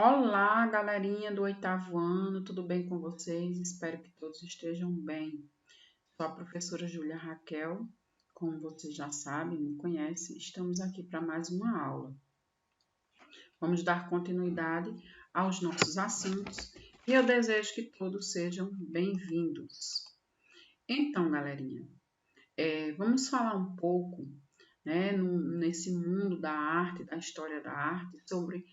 Olá, galerinha do oitavo ano, tudo bem com vocês? Espero que todos estejam bem. Sou a professora Júlia Raquel, como vocês já sabem, me conhecem, estamos aqui para mais uma aula. Vamos dar continuidade aos nossos assuntos e eu desejo que todos sejam bem-vindos. Então, galerinha, vamos falar um pouco, né, nesse mundo da arte, da história da arte, sobre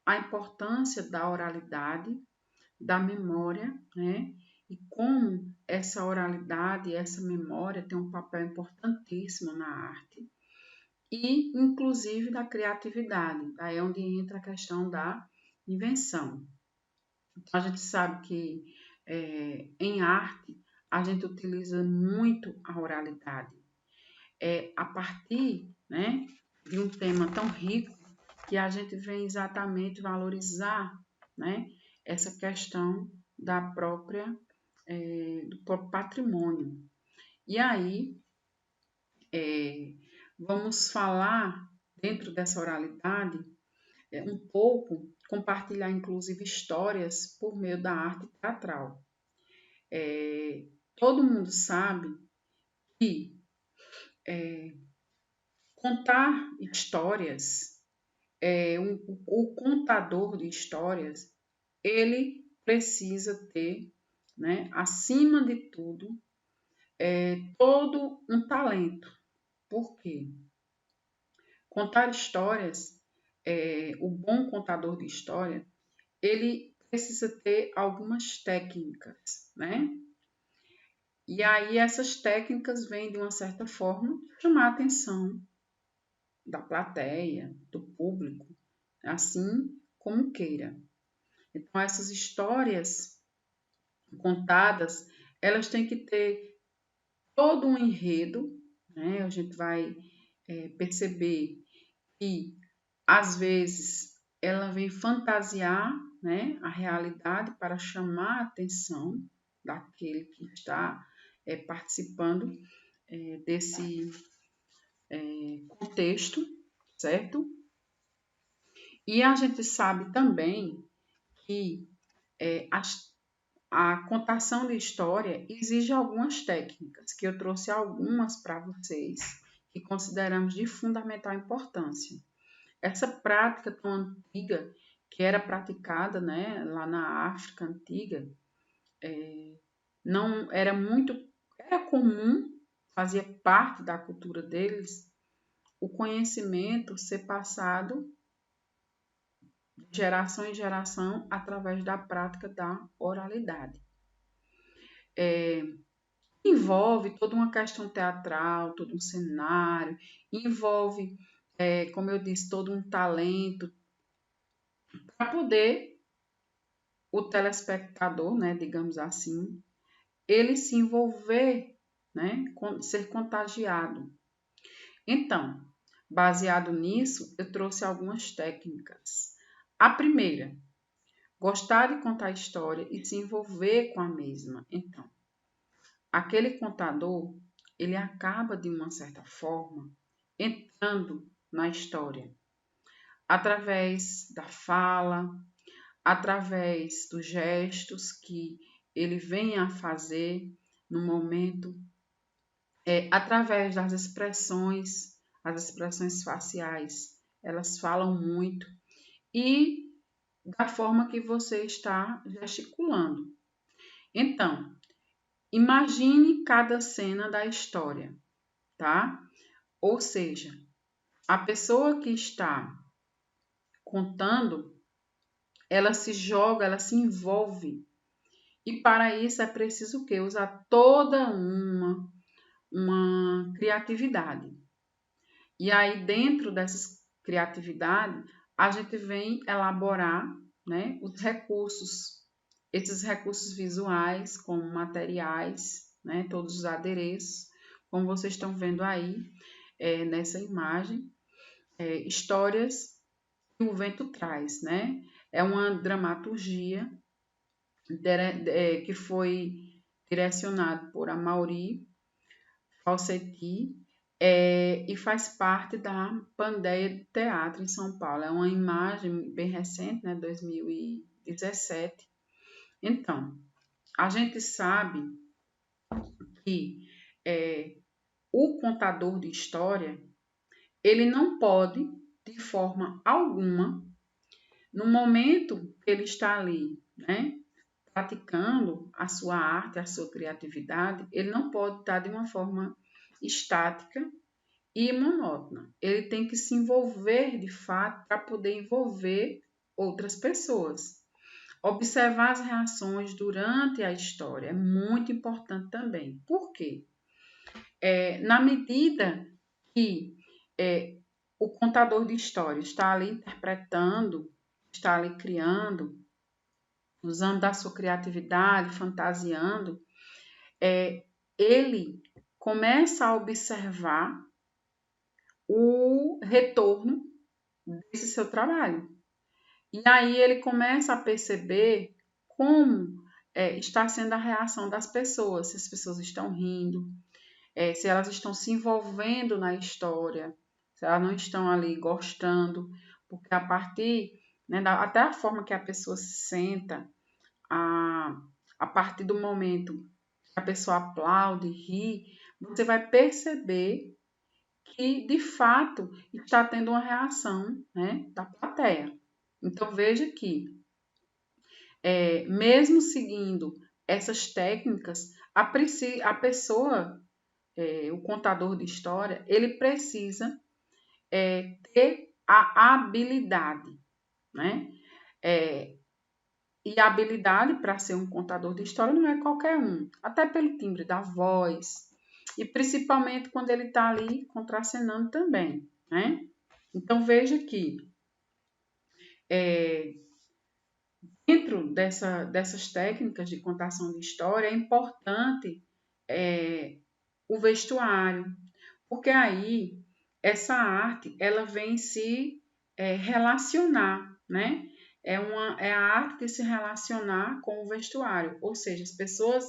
a importância da oralidade, da memória, né? E como essa oralidade, essa memória tem um papel importantíssimo na arte e, inclusive, da criatividade. Aí é onde entra a questão da invenção. A gente sabe que em arte a gente utiliza muito a oralidade. A partir, né, de um tema tão rico que a gente vem exatamente valorizar, né, essa questão da própria, do próprio patrimônio. E aí, vamos falar, dentro dessa oralidade, um pouco, compartilhar inclusive histórias por meio da arte teatral. Todo mundo sabe que contar histórias, o contador de histórias, ele precisa ter, né, acima de tudo, todo um talento. Por quê? Contar histórias, o bom contador de história, ele precisa ter algumas técnicas, né? E aí essas técnicas vêm, de uma certa forma, chamar a atenção da plateia, do público, assim como queira. Então, essas histórias contadas, elas têm que ter todo um enredo, né? A gente vai perceber que, às vezes, ela vem fantasiar, né, a realidade para chamar a atenção daquele que está participando desse contexto, certo? E a gente sabe também que a contação de história exige algumas técnicas, que eu trouxe algumas para vocês, que consideramos de fundamental importância. Essa prática tão antiga, que era praticada, né, lá na África antiga, não era era comum, fazia parte da cultura deles, o conhecimento ser passado de geração em geração através da prática da oralidade. Envolve toda uma questão teatral, todo um cenário, envolve, como eu disse, todo um talento para poder o telespectador, né, digamos assim, ele se envolver, né, ser contagiado. Então, baseado nisso, eu trouxe algumas técnicas. A primeira, gostar de contar a história e se envolver com a mesma. Então, aquele contador, ele acaba, de uma certa forma, entrando na história, através da fala, através dos gestos que ele vem a fazer no momento, através das expressões, as expressões faciais, elas falam muito, e da forma que você está gesticulando. Então, imagine cada cena da história, tá? Ou seja, a pessoa que está contando, ela se joga, ela se envolve. E para isso é preciso o quê? Usar toda uma criatividade. E aí, dentro dessas criatividades, a gente vem elaborar, né, os recursos. Esses recursos visuais, como materiais, né, todos os adereços, como vocês estão vendo aí nessa imagem, histórias que o vento traz, né? É uma dramaturgia que foi direcionado por Amaury Falsetti. e faz parte da Pandeia de Teatro em São Paulo. É uma imagem bem recente, né, 2017. Então, a gente sabe que o contador de história, ele não pode, de forma alguma, no momento que ele está ali, né, praticando a sua arte, a sua criatividade, ele não pode estar de uma forma estática e monótona. Ele tem que se envolver de fato para poder envolver outras pessoas. Observar as reações durante a história é muito importante também. Por quê? Na medida que o contador de história está ali interpretando, está ali criando, usando da sua criatividade, fantasiando, ele começa a observar o retorno desse seu trabalho. E aí ele começa a perceber como está sendo a reação das pessoas, se as pessoas estão rindo, se elas estão se envolvendo na história, se elas não estão ali gostando, porque a partir, né, até a forma que a pessoa se senta, a partir do momento que a pessoa aplaude, ri, você vai perceber que de fato está tendo uma reação, né, da plateia. Então veja que, mesmo seguindo essas técnicas, a pessoa, o contador de história, ele precisa ter a habilidade, né? E a habilidade para ser um contador de história não é qualquer um, até pelo timbre da voz, e principalmente quando ele está ali contracenando também, né? Então veja que dentro dessas técnicas de contação de história é importante o vestuário, porque aí essa arte ela vem se relacionar, né? É a arte de se relacionar com o vestuário, ou seja, as pessoas,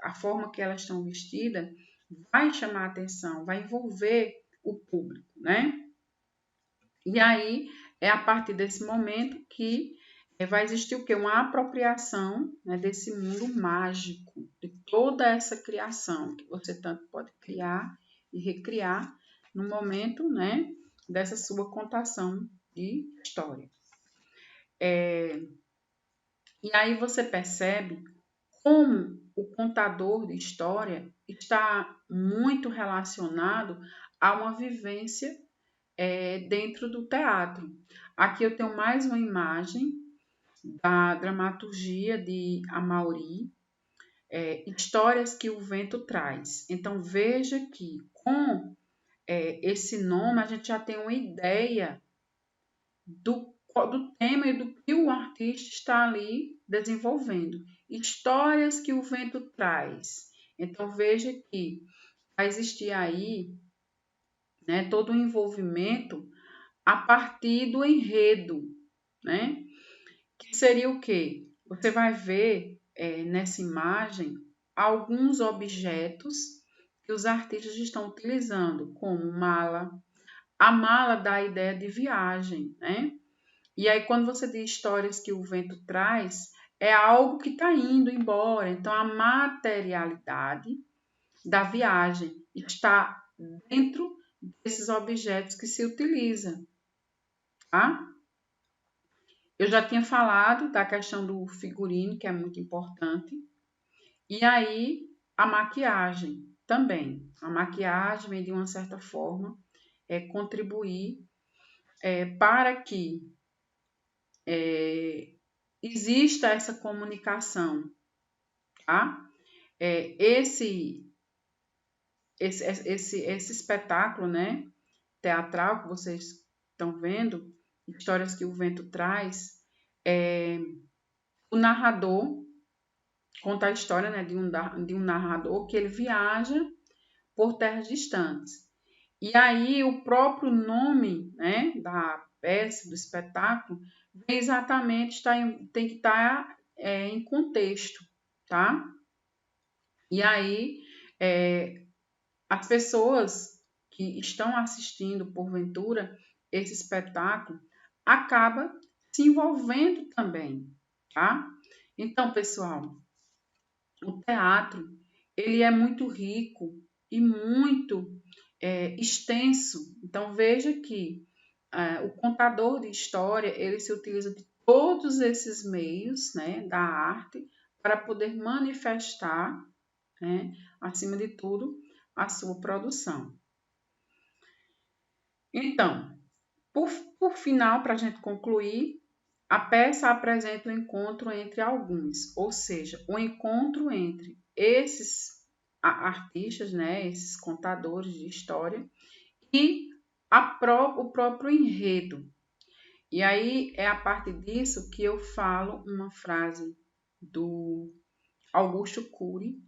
a forma que elas estão vestidas vai chamar a atenção, vai envolver o público, né? E aí é a partir desse momento que vai existir o quê? Uma apropriação, né, desse mundo mágico, de toda essa criação que você tanto pode criar e recriar no momento, né, dessa sua contação de história. E aí você percebe como o contador de história está muito relacionado a uma vivência dentro do teatro. Aqui eu tenho mais uma imagem da dramaturgia de Amaury, Histórias que o Vento Traz. Então veja que com esse nome a gente já tem uma ideia do tema e do que o artista está ali desenvolvendo. Histórias que o vento traz. Então veja que vai existir aí, né, todo o envolvimento a partir do enredo, né? Que seria o quê? Você vai ver nessa imagem alguns objetos que os artistas estão utilizando, como mala. A mala dá a ideia de viagem, né? E aí, quando você diz histórias que o vento traz, é algo que está indo embora. Então, a materialidade da viagem está dentro desses objetos que se utilizam, tá? Eu já tinha falado da questão do figurino, que é muito importante. E aí, a maquiagem também. A maquiagem, de uma certa forma, contribuir para que exista essa comunicação, tá? Esse espetáculo, né, teatral que vocês estão vendo, Histórias que o Vento Traz, o narrador conta a história, né, de um narrador que ele viaja por terras distantes. E aí o próprio nome, né, da peça, do espetáculo, vem exatamente, tem que estar em contexto, tá? E aí as pessoas que estão assistindo, porventura, esse espetáculo, acaba se envolvendo também, tá? Então, pessoal, o teatro, ele é muito rico e muito extenso. Então, veja que o contador de história, ele se utiliza de todos esses meios, né, da arte para poder manifestar, né, acima de tudo, a sua produção. Então, por final, para a gente concluir, a peça apresenta o encontro entre alguns, ou seja, o encontro entre esses artistas, né, esses contadores de história e o próprio enredo. E aí é a partir disso que eu falo uma frase do Augusto Cury,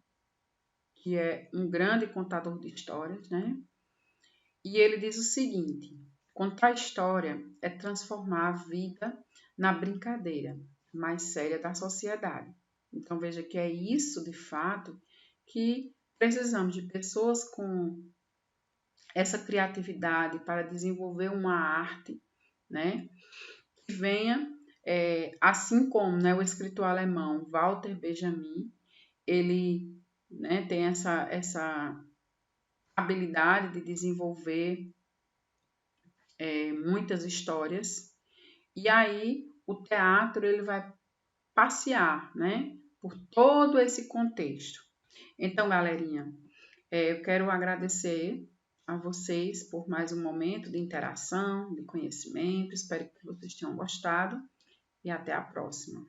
que é um grande contador de histórias, né? E ele diz o seguinte: contar história é transformar a vida na brincadeira mais séria da sociedade. Então veja que é isso, de fato, que precisamos de pessoas com essa criatividade para desenvolver uma arte, né? Que venha, assim como, né, o escritor alemão Walter Benjamin, ele, né, tem essa habilidade de desenvolver muitas histórias, e aí o teatro ele vai passear, né, por todo esse contexto. Então, galerinha, eu quero agradecer a vocês por mais um momento de interação, de conhecimento. Espero que vocês tenham gostado e até a próxima.